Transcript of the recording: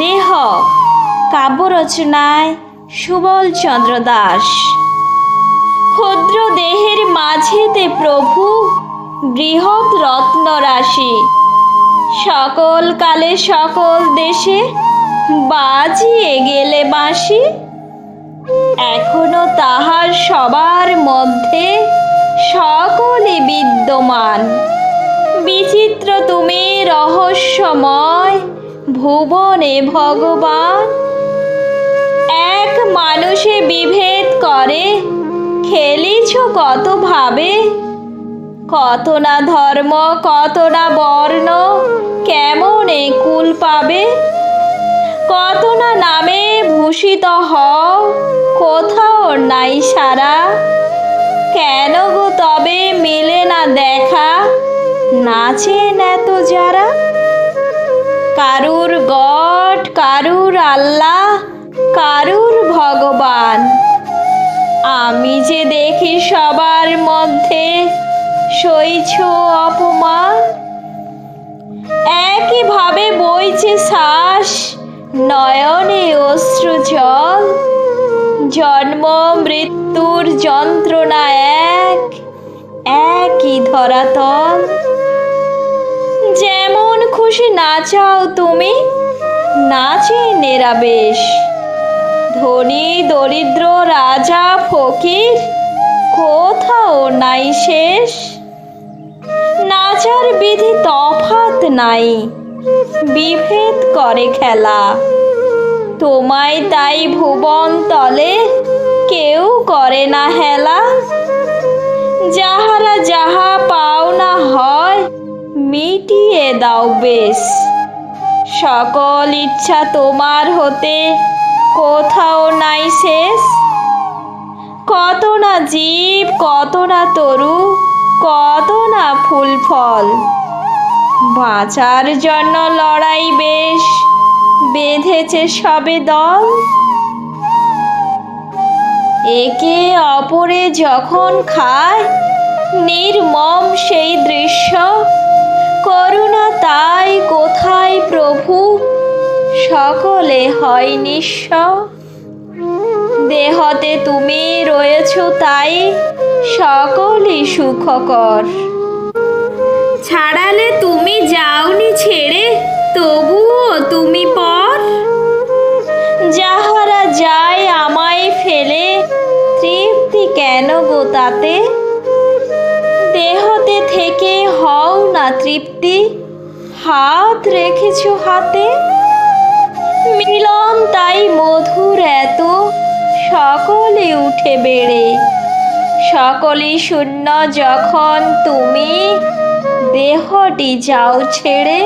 দেহ কাব্য রচনায় সুবল চন্দ্র দাস। ক্ষুদ্র দেহের মাঝেতে প্রভু বৃহৎ রত্ন রাশি, সকল কালে সকল দেশে বাজিয়ে গেলে বাঁশি। এখনো তাহার সবার মধ্যে সকলে বিদ্যমান। বিচিত্র তুমি রহস্যময় ভুবনে ভগবান। এক মানুষে বিভেদ করে খেলিছ কত ভাবে, কত না ধর্ম কত না বর্ণ কেমনে কুল পাবে। কত না নামে ভূষিত হও কোথাও নাই সারা, কেন গো তবে মিলে না দেখা নাচেন এত যারা। কারুর গড কারুর আল্লাহ কারুর ভগবান, আমি যে দেখি সবার মধ্যে সইছ অপমান। একইভাবে বইছে শ্বাস নয়নে অশ্রু জল, জন্ম মৃত্যুর যন্ত্রণা একই ধরাতল। যেমন খুশি নাচাও তুমি নাচে নেরাবেশ, ধনী দরিদ্র রাজা ফকির কোথাও নাই শেষ। নাচার বিধি তফাত নাই, বিভেদ করে খেলা, তোমায় তাই ভুবন তলে কেউ করে না হেলা। যাহারা যাহা পাওনা হয় মিটিয়ে দাও বেশ, সকল ইচ্ছা তোমার হতে কোথাও নাই শেষ। কত না জীব কত না তরু কত না ফুল ফল, বাঁচার জন্য লড়াই বেশ বেঁধেছে সবে দল। একে অপরে যখন খায় নির্মম সেই দৃশ্য, করুণা তাই কোথায় প্রভু সকলে হয় নিঃস্ব। দেহতে তুমি রয়েছ তাই সকলই সুখকর, ছাড়ালে তুমি যাওনি ছেড়ে তবুও তুমি পর। যাহারা যায় আমায় ফেলে তৃপ্তি কেন গো তাতে, দেহতে থেকে হও না তৃপ্তি হাত রেখেছ হাতে। মিলন তাই মধুর এত সকলে উঠে বেড়ে, সকলই শূন্য যখন তুমি দেহটি যাও ছেড়ে।